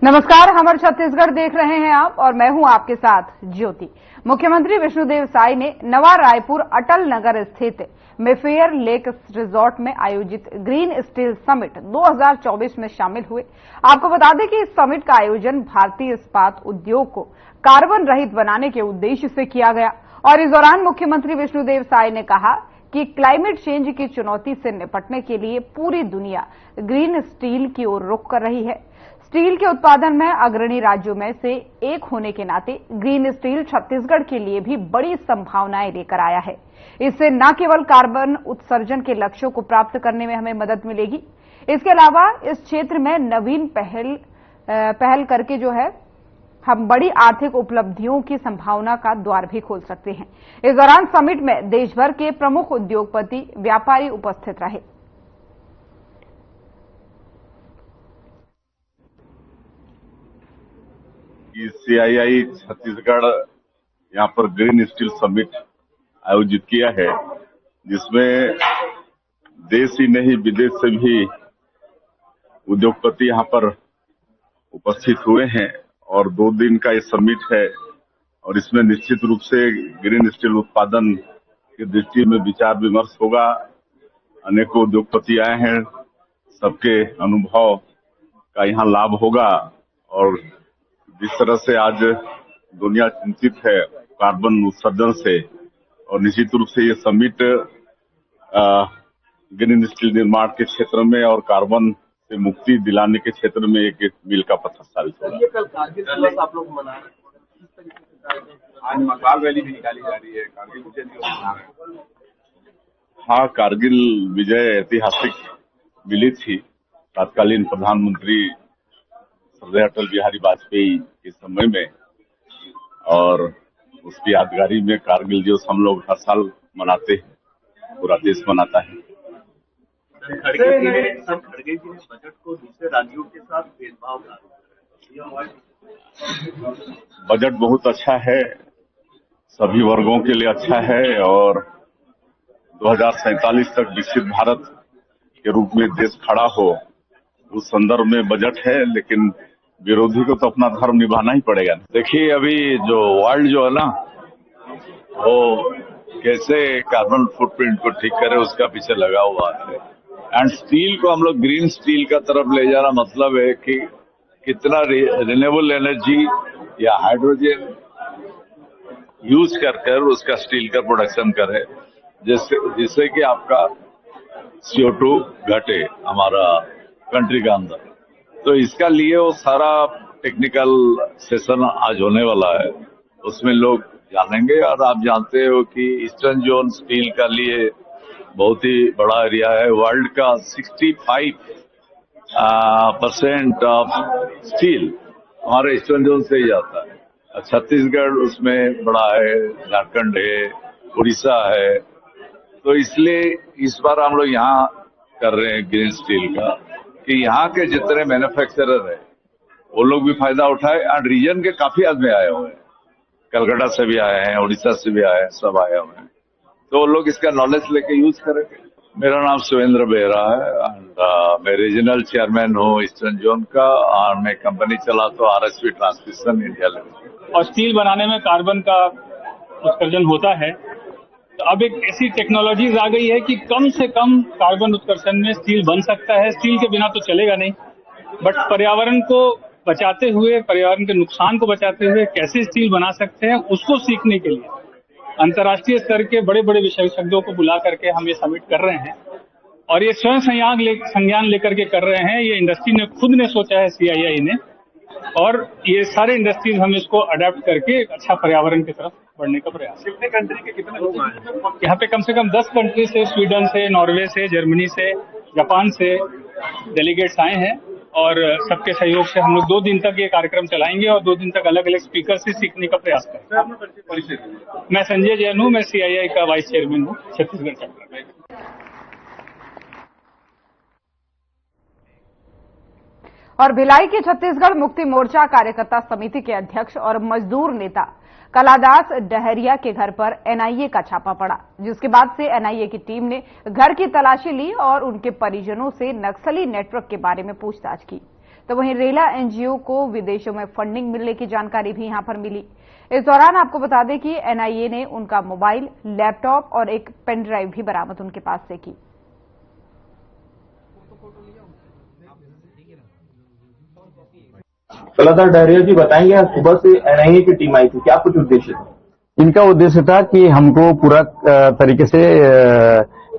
नमस्कार, हमर छत्तीसगढ़ देख रहे हैं आप और मैं हूं आपके साथ ज्योति। मुख्यमंत्री विष्णुदेव साय ने नवा रायपुर अटल नगर स्थित मेफेयर लेक रिजॉर्ट में आयोजित ग्रीन स्टील समिट 2024 में शामिल हुए। आपको बता दें कि इस समिट का आयोजन भारतीय इस्पात उद्योग को कार्बन रहित बनाने के उद्देश्य से किया गया और इस दौरान मुख्यमंत्री विष्णुदेव साय ने कहा कि क्लाइमेट चेंज की चुनौती से निपटने के लिए पूरी दुनिया ग्रीन स्टील की ओर रुख कर रही है। स्टील के उत्पादन में अग्रणी राज्यों में से एक होने के नाते ग्रीन स्टील छत्तीसगढ़ के लिए भी बड़ी संभावनाएं लेकर आया है। इससे न केवल कार्बन उत्सर्जन के लक्ष्यों को प्राप्त करने में हमें मदद मिलेगी, इसके अलावा इस क्षेत्र में नवीन पहल करके जो है हम बड़ी आर्थिक उपलब्धियों की संभावना का द्वार भी खोल सकते हैं। इस दौरान समिट में देश भर के प्रमुख उद्योगपति, व्यापारी उपस्थित रहे। सीआईआई छत्तीसगढ़ यहाँ पर ग्रीन स्टील समिट आयोजित किया है, जिसमें देश ही नहीं विदेश से भी उद्योगपति यहाँ पर उपस्थित हुए हैं और 2 दिन का ये समिट है और इसमें निश्चित रूप से ग्रीन स्टील उत्पादन की दृष्टि में विचार विमर्श होगा। अनेकों उद्योगपति आए हैं, सबके अनुभव का यहाँ लाभ होगा और जिस तरह से आज दुनिया चिंतित है कार्बन उत्सर्जन से, और निश्चित रूप से ये समिट ग्रीन स्टील निर्माण के क्षेत्र में और कार्बन से मुक्ति दिलाने के क्षेत्र में एक मील का पत्थर साबित होगा। कल कारगिल दिवस आप लोग मना रहे हैं, आज मकाल रैली भी निकाली जा रही है, कारगिल विजय दिवस मना रहे हैं। हाँ, कारगिल विजय ऐतिहासिक मिली थी। तत्कालीन प्रधानमंत्री श्रद्धेय अटल बिहारी वाजपेयी के समय में, और उसकी यादगारी में कारगिल दिवस हम लोग हर साल मनाते हैं, पूरा देश मनाता है। खड़गे जी ने बजट को दूसरे राज्यों के साथ भेदभाव करा। बजट बहुत अच्छा है, सभी वर्गों के लिए अच्छा है और 2047 तक विकसित भारत के रूप में देश खड़ा हो, उस संदर्भ में बजट है। लेकिन विरोधी को तो अपना धर्म निभाना ही पड़ेगा। देखिए, अभी जो वर्ल्ड जो है ना, वो कैसे कार्बन फुटप्रिंट को ठीक करे उसका पीछे लगा हुआ है। एंड स्टील को हम लोग ग्रीन स्टील का तरफ ले जाना मतलब है कि कितना रिन्यूएबल एनर्जी या हाइड्रोजन यूज कर उसका स्टील का प्रोडक्शन करे, जिससे कि आपका CO2 घटे हमारा कंट्री का अंदर। तो इसका लिए वो सारा टेक्निकल सेशन आज होने वाला है, उसमें लोग जानेंगे। और आप जानते हो कि ईस्टर्न जोन स्टील का लिए बहुत ही बड़ा एरिया है। वर्ल्ड का 65% ऑफ स्टील हमारे ईस्टर्न जोन से ही जाता है। छत्तीसगढ़ उसमें बड़ा है, झारखंड है, उड़ीसा है। तो इसलिए इस बार हम लोग यहाँ कर रहे हैं ग्रीन स्टील का, कि यहाँ के जितने मैन्युफैक्चरर है वो लोग भी फायदा उठाए। और रीजन के काफी आदमी आए हुए हैं, कलकत्ता से भी आए हैं, उड़ीसा से भी आए हैं, सब आए हुए हैं। तो वो लोग इसका नॉलेज लेके यूज करेंगे। मेरा नाम सुरेंद्र बेहरा है और मैं रीजनल चेयरमैन हूँ ईस्टर्न जोन का, और मैं कंपनी चलाता हूँ RSP ट्रांसमिशन इंडिया लिमिटेड। और स्टील बनाने में कार्बन का उत्सर्जन होता है, तो अब एक ऐसी टेक्नोलॉजीज आ गई है कि कम से कम कार्बन उत्सर्जन में स्टील बन सकता है। स्टील के बिना तो चलेगा नहीं, बट पर्यावरण को बचाते हुए, पर्यावरण के नुकसान को बचाते हुए कैसे स्टील बना सकते हैं, उसको सीखने के लिए अंतर्राष्ट्रीय स्तर के बड़े बड़े विशेषज्ञों को बुला करके हम ये समिट कर रहे हैं। और ये स्वयं संज्ञान लेकर के कर रहे हैं। ये इंडस्ट्री ने खुद ने सोचा है, CII ने, और ये सारे इंडस्ट्रीज हम इसको अडेप्ट करके अच्छा पर्यावरण की तरफ बढ़ने का प्रयास। कितने कंट्री के कितने लोग आए हैं? यहाँ पे कम से कम 10 कंट्री से, स्वीडन से, नॉर्वे से, जर्मनी से, जापान से डेलीगेट्स आए हैं। और सबके सहयोग से हम लोग 2 दिन तक ये कार्यक्रम चलाएंगे और 2 दिन तक अलग अलग स्पीकर से सीखने का प्रयास करेंगे। मैं संजय जैन हूँ, मैं CII का वाइस चेयरमैन हूँ छत्तीसगढ़ चैप्टर। और भिलाई के छत्तीसगढ़ मुक्ति मोर्चा कार्यकर्ता समिति के अध्यक्ष और मजदूर नेता कलादास डहरिया के घर पर NIA का छापा पड़ा, जिसके बाद से NIA की टीम ने घर की तलाशी ली और उनके परिजनों से नक्सली नेटवर्क के बारे में पूछताछ की। तो वहीं रेला एनजीओ को विदेशों में फंडिंग मिलने की जानकारी भी यहां पर मिली। इस दौरान आपको बता दें कि एनआईए ने उनका मोबाइल, लैपटॉप और एक पेन ड्राइव भी बरामद उनके पास से की। कलादार डहरिया जी बताएंगे, सुबह से एनआईए की टीम आई थी, क्या कुछ उद्देश्य था? इनका उद्देश्य था कि हमको पूरा तरीके से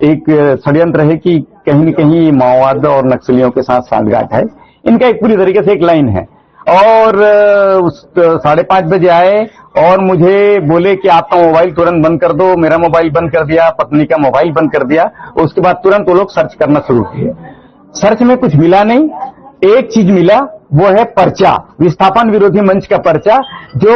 एक षड्यंत्र है कि कहीं न कहीं माओवाद और नक्सलियों के साथ सांठगांठ है। इनका एक पूरी तरीके से एक लाइन है और 5:30 बजे आए और मुझे बोले कि आपका मोबाइल तुरंत बंद कर दो। मेरा मोबाइल बंद कर दिया, पत्नी का मोबाइल बंद कर दिया। उसके बाद तुरंत वो लोग सर्च करना शुरू किए। सर्च में कुछ मिला नहीं, एक चीज मिला, वो है पर्चा, विस्थापन विरोधी मंच का पर्चा, जो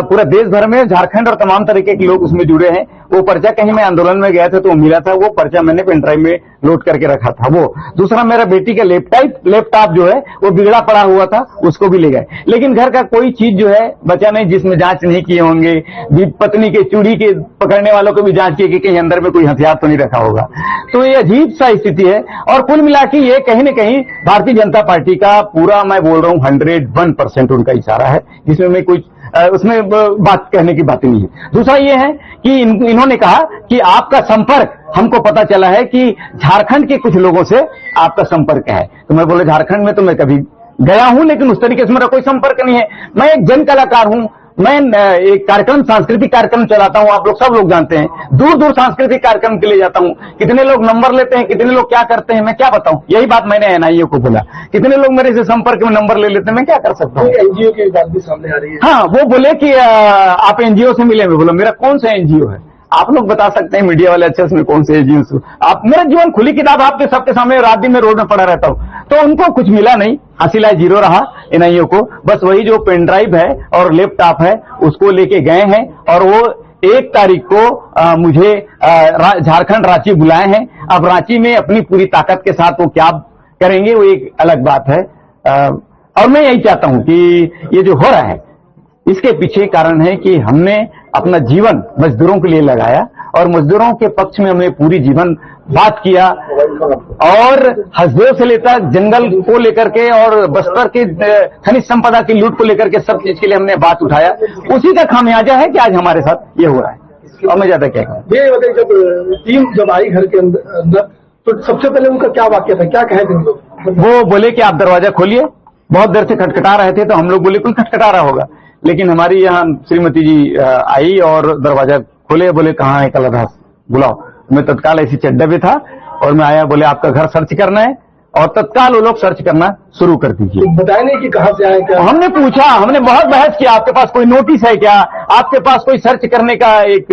पूरा देश भर में झारखंड और तमाम तरीके के लोग उसमें जुड़े हैं। वो पर्चा कहीं मैं आंदोलन में गया था तो मिला था, वो पर्चा मैंने पेन ड्राइव में लोड करके रखा था। वो दूसरा मेरा बेटी का लैपटॉप जो है वो बिगड़ा पड़ा हुआ था, उसको भी ले गए। लेकिन घर का कोई चीज जो है बचा नहीं जिसमें जांच नहीं किए होंगे। पत्नी के चूड़ी के पकड़ने वालों को भी जांच की कि कहीं अंदर में कोई हथियार तो नहीं रखा होगा। तो ये अजीब सा स्थिति है और कुल मिला के ये कहीं न कहीं भारतीय जनता पार्टी का पूरा, मैं बोल रहा हूं 101% उनका इशारा है, जिसमें मैं कुछ उसमें बात कहने की बात नहीं है। दूसरा ये है कि इन्होंने कहा कि आपका संपर्क, हमको पता चला है कि झारखंड के कुछ लोगों से आपका संपर्क है। तो मैं बोले झारखंड में तो मैं कभी गया हूं लेकिन उस तरीके से मेरा कोई संपर्क नहीं है। मैं एक जन कलाकार हूं, मैं एक कार्यक्रम, सांस्कृतिक कार्यक्रम चलाता हूं, आप लोग सब लोग जानते हैं। दूर दूर सांस्कृतिक कार्यक्रम के लिए जाता हूं। कितने लोग नंबर लेते हैं, कितने लोग क्या करते हैं, मैं क्या बताऊं। यही बात मैंने एनआईए को बोला, कितने लोग मेरे से संपर्क में नंबर ले लेते हैं, मैं क्या कर सकता हूं। एनजीओ की बात भी सामने आ रही है। हाँ, वो बोले कि आप एनजीओ से मिले। मैं बोला मेरा कौन सा एनजीओ है, आप लोग बता सकते हैं मीडिया वाले अच्छे से, मैं कौन से एनजीओ। आप, मेरा जीवन खुली किताब आपके सबके सामने, रात दिन में रोड में पड़ा रहता हूं। तो उनको कुछ मिला नहीं, हासिलाए जीरो रहा एनआईए को। बस वही जो पेन ड्राइव है और लैपटॉप है उसको लेके गए हैं और वो 1 तारीख को मुझे झारखंड रांची बुलाए हैं। अब रांची में अपनी पूरी ताकत के साथ वो क्या करेंगे वो एक अलग बात है। और मैं यही चाहता हूं कि ये जो हो रहा है इसके पीछे कारण है कि हमने अपना जीवन मजदूरों के लिए लगाया और मजदूरों के पक्ष में हमने पूरी जीवन बात किया और हसदेव से लेकर जंगल को लेकर के और बस्तर के खनिज संपदा की लूट को लेकर के सब चीज के लिए हमने बात उठाया। उसी का खामियाजा है कि आज हमारे साथ ये हो रहा है। और मैं ज्यादा क्या कहूं। ये बताइए, जब टीम जब आई घर के अंदर तो सबसे पहले उनका क्या वाक्य था, क्या कहे थे लोग? वो बोले कि आप दरवाजा खोलिए। बहुत देर से खटखटा रहे थे तो हम लोग बोले कोई खटखटा रहा होगा, लेकिन हमारी यहाँ श्रीमती जी आई और दरवाजा खोले। बोले कहाँ है कलादास, बुलाओ। मैं तत्काल ऐसी चड्डा भी था और मैं आया, बोले आपका घर सर्च करना है और तत्काल वो लोग सर्च करना शुरू कर दीजिए। बताया नहीं कि कहां से आए, क्या? हमने पूछा, हमने बहुत बहस किया, आपके पास कोई नोटिस है क्या, आपके पास कोई सर्च करने का एक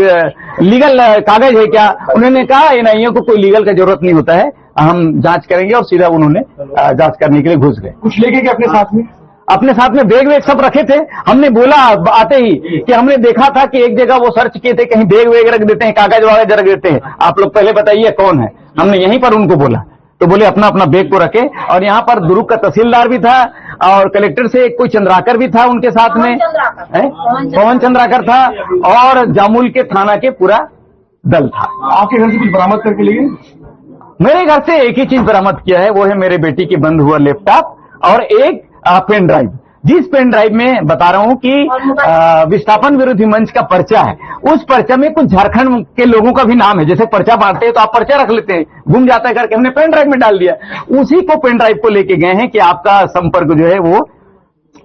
लीगल कागज है क्या? उन्होंने कहा एनआईए को कोई लीगल का जरूरत नहीं होता है, हम जांच करेंगे। और सीधा उन्होंने जांच करने के लिए घुस गए। कुछ लेके अपने साथ में? अपने साथ में बैग वेग सब रखे थे। हमने बोला आते ही कि हमने देखा था कि एक जगह वो सर्च किए थे, कहीं बैग वेग रख देते हैं, कागज वागज रख देते हैं, आप लोग पहले बताइए कौन है। हमने यहीं पर उनको बोला तो बोले अपना अपना बैग को रखे। और यहाँ पर दुर्ग का तहसीलदार भी था और कलेक्टर से कोई चंद्राकर भी था उनके साथ में, पवन चंद्राकर था और जामुल के थाना के पूरा दल था। आपके घर से कुछ बरामद करके ले गए? मेरे घर से एक ही चीज बरामद किया है, वो है मेरे बेटी की बंद हुआ लैपटॉप और एक पेन ड्राइव, जिस पेन ड्राइव में बता रहा हूं कि विस्थापन विरोधी मंच का पर्चा है। उस पर्चा में कुछ झारखंड के लोगों का भी नाम है। जैसे पर्चा बांटते हैं तो आप पर्चा रख लेते हैं, गुम जाता है करके हमने पेन ड्राइव में डाल दिया। उसी को पेन ड्राइव को लेके गए हैं कि आपका संपर्क जो है वो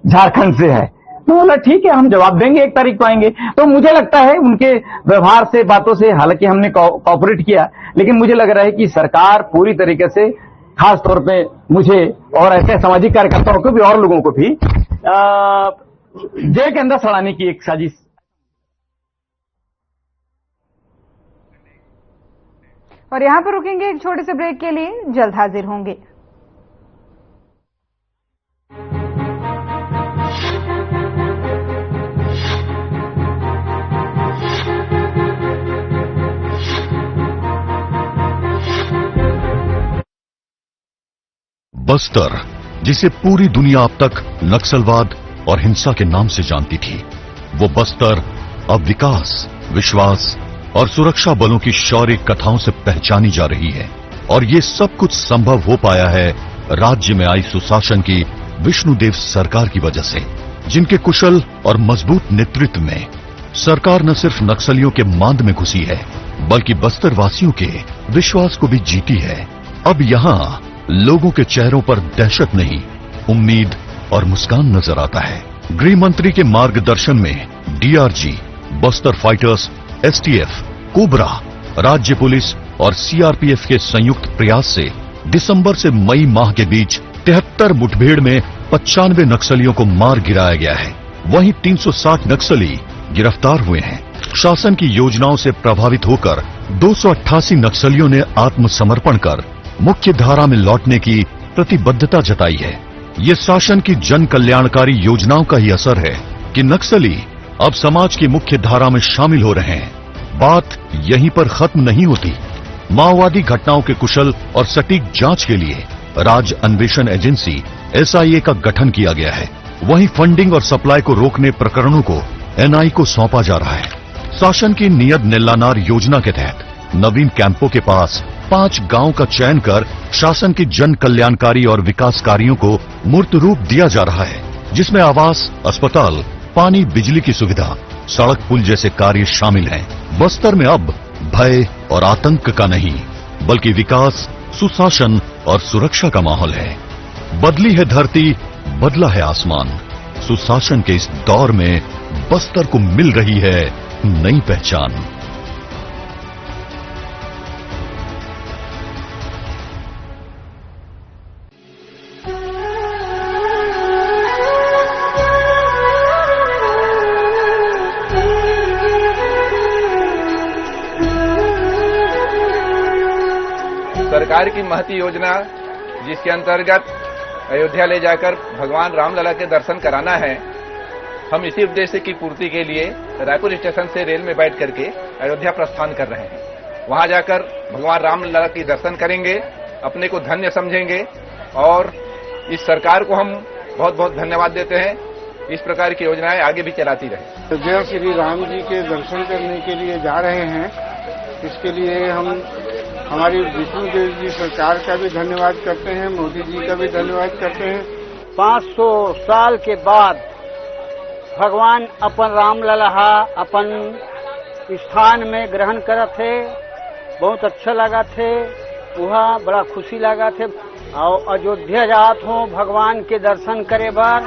झारखंड से है। तो बोला ठीक है, हम जवाब देंगे, 1 तारीख को आएंगे। तो मुझे लगता है उनके व्यवहार से, बातों से, हालांकि हमने कोऑपरेट किया, लेकिन मुझे लग रहा है कि सरकार पूरी तरीके से, खास तौर पे मुझे और ऐसे सामाजिक कार्यकर्ताओं को भी और लोगों को भी जेल के अंदर सड़ाने की एक साजिश। और यहां पर रुकेंगे एक छोटे से ब्रेक के लिए, जल्द हाजिर होंगे। बस्तर, जिसे पूरी दुनिया अब तक नक्सलवाद और हिंसा के नाम से जानती थी, वो बस्तर अब विकास, विश्वास और सुरक्षा बलों की शौर्य कथाओं से पहचानी जा रही है। और ये सब कुछ संभव हो पाया है राज्य में आई सुशासन की विष्णुदेव सरकार की वजह से, जिनके कुशल और मजबूत नेतृत्व में सरकार न सिर्फ नक्सलियों के मांद में घुसी है, बल्कि बस्तर वासियों के विश्वास को भी जीती है। अब यहां लोगों के चेहरों पर दहशत नहीं, उम्मीद और मुस्कान नजर आता है। गृह मंत्री के मार्गदर्शन में DRG, Bastar fighters, STF, cobra, राज्य पुलिस और सीआरपीएफ के संयुक्त प्रयास से दिसंबर से मई माह के बीच 73 मुठभेड़ में 95 नक्सलियों को मार गिराया गया है। वहीं 360 नक्सली गिरफ्तार हुए हैं। शासन की योजनाओं से प्रभावित होकर 288 नक्सलियों ने आत्मसमर्पण कर मुख्य धारा में लौटने की प्रतिबद्धता जताई है। ये शासन की जन कल्याणकारी योजनाओं का ही असर है कि नक्सली अब समाज की मुख्य धारा में शामिल हो रहे हैं। बात यहीं पर खत्म नहीं होती। माओवादी घटनाओं के कुशल और सटीक जांच के लिए राज्य अन्वेषण एजेंसी एसआईए का गठन किया गया है। वहीं फंडिंग और सप्लाई को रोकने प्रकरणों को एनआई को सौंपा जा रहा है। शासन की नियत नेल्लानार योजना के तहत नवीन कैंपों के पास 5 गांव का चयन कर शासन की जन कल्याणकारी और विकास कार्यों को मूर्त रूप दिया जा रहा है, जिसमें आवास, अस्पताल, पानी, बिजली की सुविधा, सड़क, पुल जैसे कार्य शामिल हैं। बस्तर में अब भय और आतंक का नहीं, बल्कि विकास, सुशासन और सुरक्षा का माहौल है। बदली है धरती, बदला है आसमान। सुशासन के इस दौर में बस्तर को मिल रही है नई पहचान। सरकार की महती योजना जिसके अंतर्गत अयोध्या ले जाकर भगवान रामलला के दर्शन कराना है, हम इसी उद्देश्य की पूर्ति के लिए रायपुर स्टेशन से रेल में बैठ करके अयोध्या प्रस्थान कर रहे हैं। वहां जाकर भगवान रामलला की दर्शन करेंगे, अपने को धन्य समझेंगे और इस सरकार को हम बहुत बहुत धन्यवाद देते हैं। इस प्रकार की योजनाएं आगे भी चलाती रहे। अयोध्या श्री राम जी के दर्शन करने के लिए जा रहे हैं। इसके लिए हम हमारी विष्णुदेव जी सरकार का भी धन्यवाद करते हैं, मोदी जी का भी धन्यवाद करते हैं। 500 साल के बाद भगवान अपन रामलला अपन स्थान में ग्रहण करत थे। बहुत अच्छा लगा थे, वहाँ बड़ा खुशी लगा थे। और अयोध्या जात हो भगवान के दर्शन करे बार,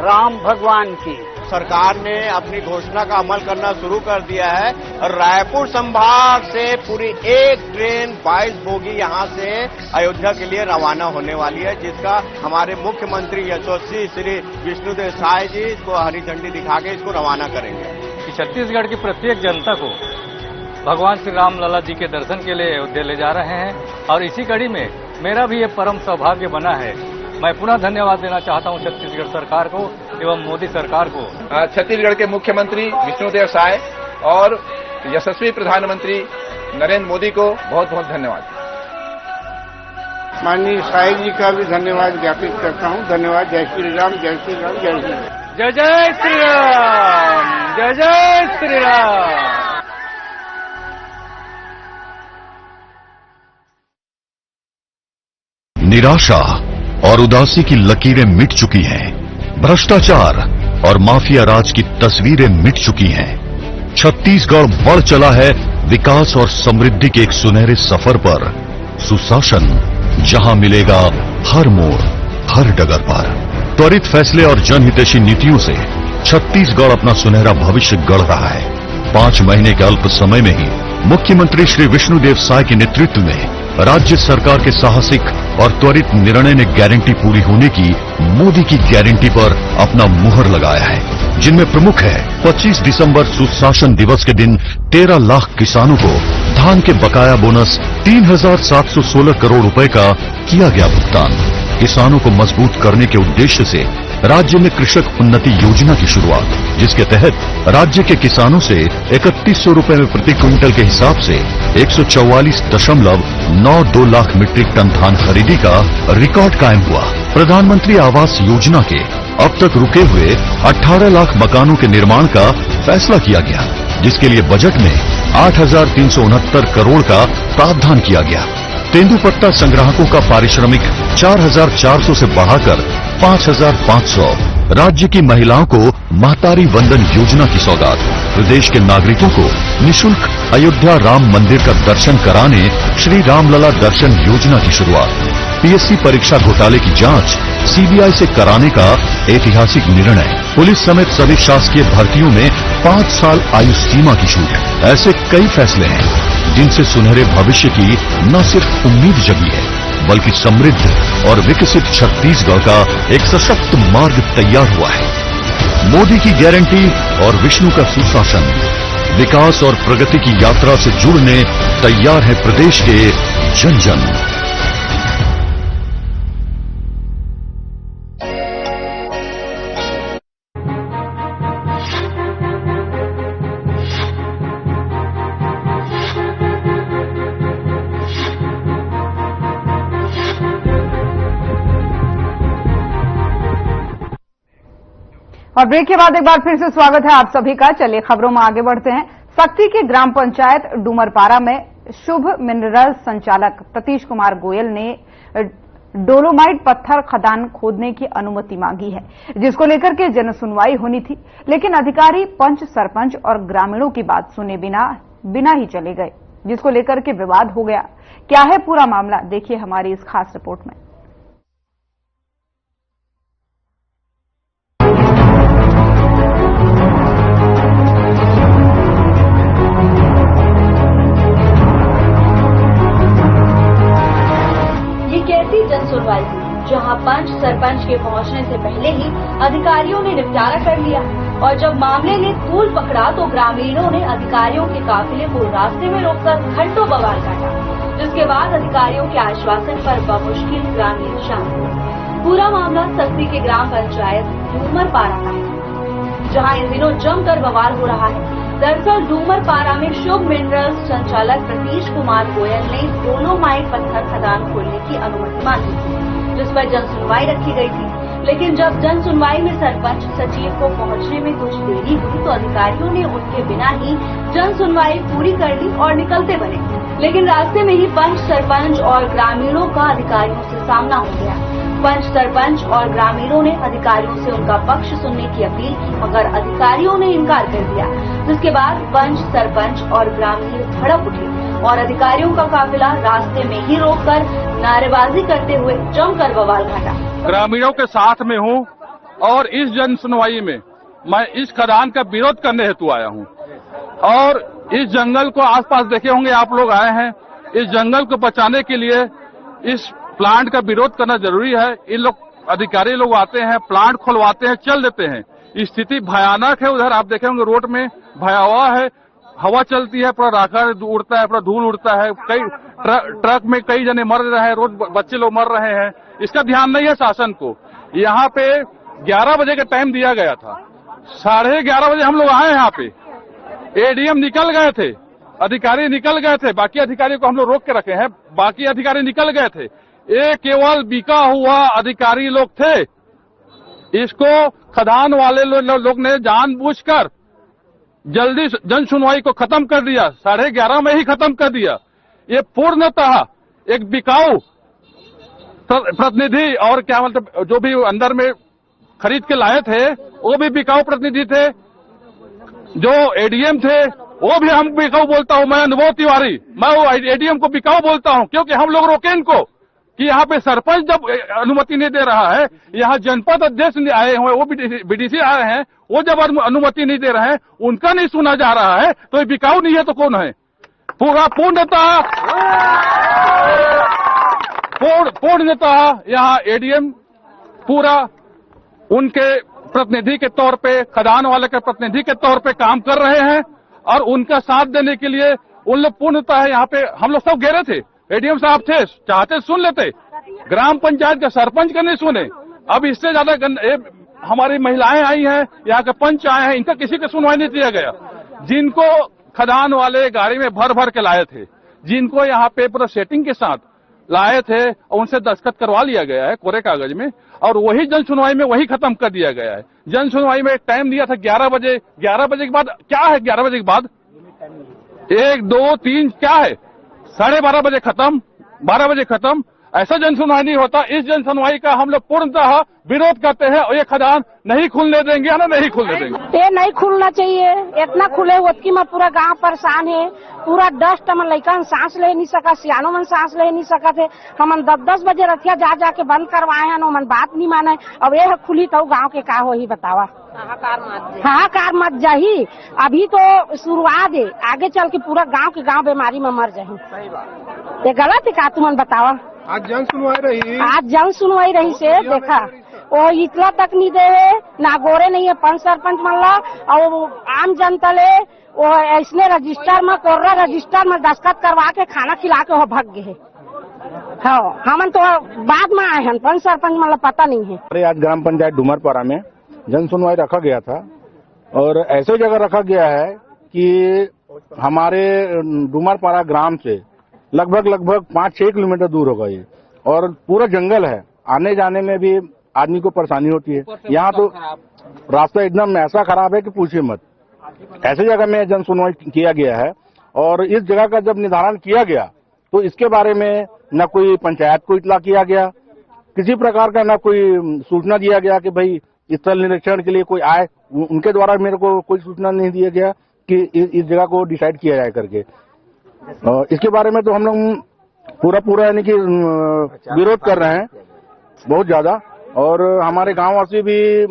राम भगवान की। सरकार ने अपनी घोषणा का अमल करना शुरू कर दिया है और रायपुर संभाग से पूरी एक ट्रेन 22 बोगी यहां से अयोध्या के लिए रवाना होने वाली है, जिसका हमारे मुख्यमंत्री यशस्वी श्री विष्णुदेव साय जी इसको हरी झंडी दिखा के इसको रवाना करेंगे। छत्तीसगढ़ की प्रत्येक जनता को भगवान श्री रामलला जी के दर्शन के लिए अयोध्या ले जा रहे हैं और इसी कड़ी में मेरा भी ये परम सौभाग्य बना है। मैं पुनः धन्यवाद देना चाहता हूं छत्तीसगढ़ सरकार को एवं मोदी सरकार को। छत्तीसगढ़ के मुख्यमंत्री विष्णुदेव साय और यशस्वी प्रधानमंत्री नरेंद्र मोदी को बहुत बहुत धन्यवाद। माननीय साय जी का भी धन्यवाद ज्ञापित करता हूं। धन्यवाद। जय श्री राम, जय श्री राम, जय श्री राम। जय जय श्री राम, जय जय श्री राम। निराशा और उदासी की लकीरें मिट चुकी हैं। भ्रष्टाचार और माफिया राज की तस्वीरें मिट चुकी हैं। छत्तीसगढ़ बढ़ चला है विकास और समृद्धि के एक सुनहरे सफर पर। सुशासन जहां मिलेगा हर मोड़, हर डगर पर। त्वरित फैसले और जनहितैषी नीतियों से छत्तीसगढ़ अपना सुनहरा भविष्य गढ़ रहा है। 5 महीने के अल्प समय में ही मुख्यमंत्री श्री विष्णुदेव साय के नेतृत्व में राज्य सरकार के साहसिक और त्वरित निर्णय ने गारंटी पूरी होने की मोदी की गारंटी पर अपना मुहर लगाया है, जिनमें प्रमुख है 25 दिसंबर सुशासन दिवस के दिन 13 लाख किसानों को धान के बकाया बोनस 3,716 करोड़ रुपए का किया गया भुगतान। किसानों को मजबूत करने के उद्देश्य से राज्य में कृषक उन्नति योजना की शुरुआत, जिसके तहत राज्य के किसानों से 3100 रुपए में प्रति क्विंटल के हिसाब से 144.92 लाख मीट्रिक टन धान खरीदी का रिकॉर्ड कायम हुआ। प्रधानमंत्री आवास योजना के अब तक रुके हुए 18 लाख मकानों के निर्माण का फैसला किया गया, जिसके लिए बजट में 8,369 करोड़ का प्रावधान किया गया। तेंदुपत्ता संग्राहकों का पारिश्रमिक 4,400 से बढ़ाकर 5,500। राज्य की महिलाओं को महतारी वंदन योजना की सौगात। प्रदेश के नागरिकों को निशुल्क अयोध्या राम मंदिर का दर्शन कराने श्री रामलला दर्शन योजना की शुरुआत। पीएससी परीक्षा घोटाले की जांच सीबीआई से कराने का ऐतिहासिक निर्णय। पुलिस समेत सभी शासकीय भर्तियों में 5 साल आयु सीमा की छूट। ऐसे कई फैसले हैं जिनसे सुनहरे भविष्य की न सिर्फ उम्मीद जगी है बल्कि समृद्ध और विकसित छत्तीसगढ़ का एक सशक्त मार्ग तैयार हुआ है। मोदी की गारंटी और विष्णु का सुशासन, विकास और प्रगति की यात्रा से जुड़ने तैयार है प्रदेश के जन जन। और ब्रेक के बाद एक बार फिर से स्वागत है आप सभी का। चलिए खबरों में आगे बढ़ते हैं। सक्ती के ग्राम पंचायत डूमरपारा में शुभ मिनरल संचालक प्रतीश कुमार गोयल ने डोलोमाइट पत्थर खदान खोदने की अनुमति मांगी है, जिसको लेकर के जन सुनवाई होनी थी, लेकिन अधिकारी पंच, सरपंच और ग्रामीणों की बात सुने बिना ही चले गए, जिसको लेकर के विवाद हो गया। क्या है पूरा मामला, देखिए हमारी इस खास रिपोर्ट में। जन सुनवाई हुई जहां पंच सरपंच के पहुंचने से पहले ही अधिकारियों ने निपटारा कर लिया और जब मामले ने तूल पकड़ा तो ग्रामीणों ने अधिकारियों के काफिले को रास्ते में रोककर घंटों बवाल काटा, जिसके बाद अधिकारियों के आश्वासन पर बमुश्किल ग्रामीण शांत हुए। पूरा मामला सक्ती के ग्राम पंचायत डूमरपारा का है, जहां इन दिनों जमकर बवाल हो रहा है। दरअसल डूमरपारा में शुभ मिनरल संचालक प्रतीश कुमार गोयल ने डोलोमाइट पत्थर खदान खोलने की अनुमति मांगी थी, जिस पर जन सुनवाई रखी गई थी। लेकिन जब जन सुनवाई में सरपंच सचिव को पहुंचने में कुछ देरी हुई तो अधिकारियों ने उनके बिना ही जन सुनवाई पूरी कर ली और निकलते बने। लेकिन रास्ते में ही पंच, सरपंच और ग्रामीणों का अधिकारियों से सामना हो गया। पंच, सरपंच और ग्रामीणों ने अधिकारियों से उनका पक्ष सुनने की अपील की, मगर अधिकारियों ने इनकार कर दिया, जिसके बाद पंच, सरपंच और ग्रामीण भड़क उठे और अधिकारियों का काफिला रास्ते में ही रोककर नारेबाजी करते हुए जमकर बवाल घाटा। ग्रामीणों के साथ में हूँ और इस जन सुनवाई में मैं इस खदान का विरोध करने हेतु आया हूँ। और इस जंगल को आसपास देखे होंगे आप लोग आए हैं, इस जंगल को बचाने के लिए इस प्लांट का विरोध करना जरूरी है। इन लोग अधिकारी लोग आते हैं, प्लांट खुलवाते हैं, चल देते हैं। स्थिति भयानक है। उधर आप देखे होंगे रोड में भयावह है, हवा चलती है, पूरा राखड़ उड़ता है, पूरा धूल उड़ता है, कई ट्रक में कई जने मर रहे हैं, रोज बच्चे लोग मर रहे हैं। इसका ध्यान नहीं है शासन को। यहाँ पे 11 बजे का टाइम दिया गया था, 11:30 बजे हम लोग आए यहाँ पे। एडीएम निकल गए थे, अधिकारी निकल गए थे, बाकी अधिकारी को हम लोग रोक के रखे हैं, बाकी अधिकारी निकल गए थे। ये केवल बिका हुआ अधिकारी लोग थे। इसको खदान वाले लोग ने जानबूझकर जल्दी जन सुनवाई को खत्म कर दिया, 11:30 में ही खत्म कर दिया। ये पूर्णतः एक बिकाऊ प्रतिनिधि और क्या मतलब जो भी अंदर में खरीद के लाए थे वो भी बिकाऊ प्रतिनिधि थे, जो एडीएम थे वो भी हम बिकाऊ बोलता हूं। मैं अनुभव तिवारी, मैं वो एडीएम को बिकाऊ बोलता हूं, क्योंकि हम लोग रोके इनको कि यहाँ पे सरपंच जब अनुमति नहीं दे रहा है, यहाँ जनपद अध्यक्ष आए हुए, वो बीडीसी आए हैं, वो जब अनुमति नहीं दे रहे हैं, उनका नहीं सुना जा रहा है, तो ये बिकाऊ नहीं है तो कौन है? पूर्णतः यहाँ एडीएम पूरा उनके प्रतिनिधि के तौर पे, खदान वाले के प्रतिनिधि के तौर पे काम कर रहे हैं और उनका साथ देने के लिए उन लोग पूर्णतः यहाँ पे हम लोग सब घेरे थे। एडीएम साहब थे, चाहते सुन लेते, ग्राम पंचायत के सरपंच का नहीं सुने। अब इससे ज्यादा हमारी महिलाएं आई हैं, यहाँ के पंच आए हैं, इनका किसी का सुनवाई नहीं दिया गया। जिनको खदान वाले गाड़ी में भर भर के लाए थे, जिनको यहाँ पे पूरा सेटिंग के साथ लाए थे, उनसे दस्तखत करवा लिया गया है कोरे कागज में, और वही जन सुनवाई में वही खत्म कर दिया गया है। जन सुनवाई में एक टाइम दिया था 11 बजे। 11 बजे के बाद क्या है? 11 बजे के बाद 1, 2, 3 क्या है? 12:30 बजे खत्म, 12 बजे खत्म। ऐसा जन सुनवाई नहीं होता। इस जन सुनवाई का हम लोग पूर्णतः विरोध करते हैं और ये खदान नहीं खुलने देंगे या नहीं खुलने देंगे। ये नहीं खुलना चाहिए, इतना खुले होती में पूरा गांव परेशान है। पूरा डस्ट में लड़का सांस ले नहीं सका, सियानो में सांस ले नहीं सका थे। हम 10-10 बजे रथिया जा जाके बंद करवाए हैं, मन बात नहीं माने। अब ये खुली तो गांव के का हो ही बतावा। हाहाकार मत जाही, अभी तो शुरुआत है, आगे चल के पूरा गांव बीमारी में मर जाही। ये गलत है का तुमन बतावा। आज जन सुनवाई रही से देखा वो इतना तक नहीं दे ना गोरे नहीं है पंच सरपंच मल्ला और आम जनता ले वो ऐसने रजिस्टर में कोर्रा रजिस्टर में दस्तखत करवा के खाना खिला के वो भाग गए। हाँ हमन तो बाद में आए हैं, पंच सरपंच मतलब पता नहीं है। अरे आज ग्राम पंचायत डुमरपारा में जन सुनवाई रखा गया था और ऐसे जगह रखा गया है कि हमारे डुमरपारा ग्राम से लगभग 5-6 किलोमीटर दूर होगा ये, और पूरा जंगल है। आने जाने में भी आदमी को परेशानी होती है। यहाँ तो रास्ता एकदम ऐसा खराब है कि पूछिए मत। ऐसे जगह में जन सुनवाई किया गया है और इस जगह का जब निर्धारण किया गया तो इसके बारे में न कोई पंचायत को इतला किया गया, किसी प्रकार का न कोई सूचना दिया गया कि भाई स्थल निरीक्षण के लिए कोई आए। उनके द्वारा मेरे को कोई सूचना नहीं दिया गया कि इस जगह को डिसाइड किया जाए करके। इसके बारे में तो हम लोग पूरा यानी कि विरोध कर रहे हैं बहुत ज्यादा, और हमारे गांववासी भी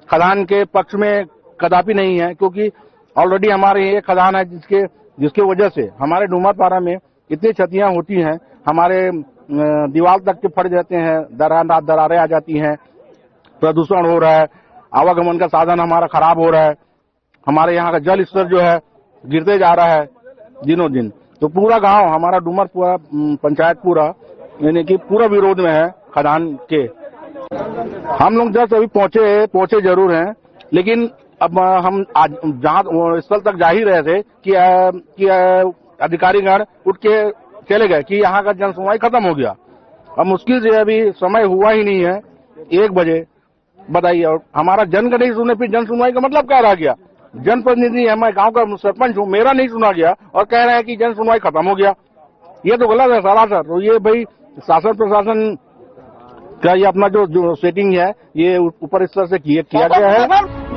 खदान के पक्ष में कदापि नहीं है, क्योंकि ऑलरेडी हमारे ये खदान है जिसके वजह से हमारे डुमरपारा में इतनी क्षतियां होती हैं। हमारे दीवार तक के फट जाते हैं, दरारें आ जाती हैं, प्रदूषण हो रहा है, आवागमन का साधन हमारा खराब हो रहा है, हमारे यहाँ का जल स्तर जो है गिरते जा रहा है दिनों दिन। तो पूरा गांव हमारा डुमरपुरा पंचायत पूरा यानी कि पूरा विरोध में है खदान के। हम लोग जस्ट अभी पहुंचे जरूर हैं, लेकिन अब हम आज जहां स्थल तक जा ही रहे थे कि अधिकारीगण उठ के चले गए कि यहाँ का जन सुनवाई खत्म हो गया। अब मुश्किल से अभी समय हुआ ही नहीं है 1 बजे, बताइए। और हमारा जन का नहीं सुने, फिर जन सुनवाई का मतलब क्या रह गया? जनप्रतिनिधि है, मैं गांव का सरपंच हूँ, मेरा नहीं सुना गया और कह रहे हैं कि जन सुनवाई खत्म हो गया। ये तो गलत है सरासर। तो ये भाई शासन प्रशासन का ये अपना जो सेटिंग है ये ऊपर स्तर से किया गया है।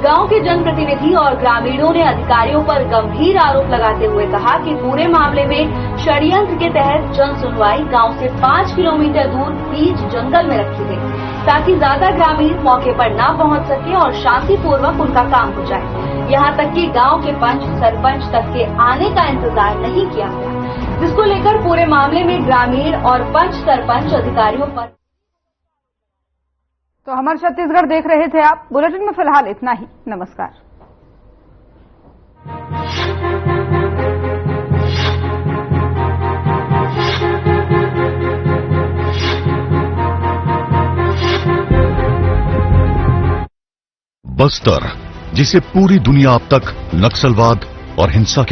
गांव के जनप्रतिनिधि और ग्रामीणों ने अधिकारियों पर गंभीर आरोप लगाते हुए कहा कि पूरे मामले में षड्यंत्र के तहत जन सुनवाई गांव से 5 किलोमीटर दूर बीच जंगल में रखी गई, ताकि ज्यादा ग्रामीण मौके पर न पहुंच सके और शांतिपूर्वक उनका काम हो जाए। यहाँ तक कि गांव के पंच सरपंच तक के आने का इंतजार नहीं किया गया, जिसको लेकर पूरे मामले में ग्रामीण और पंच सरपंच अधिकारियों पर। तो हमारे छत्तीसगढ़ देख रहे थे आप। बुलेटिन में फिलहाल इतना ही। नमस्कार। बस्तर, जिसे पूरी दुनिया अब तक नक्सलवाद और हिंसा के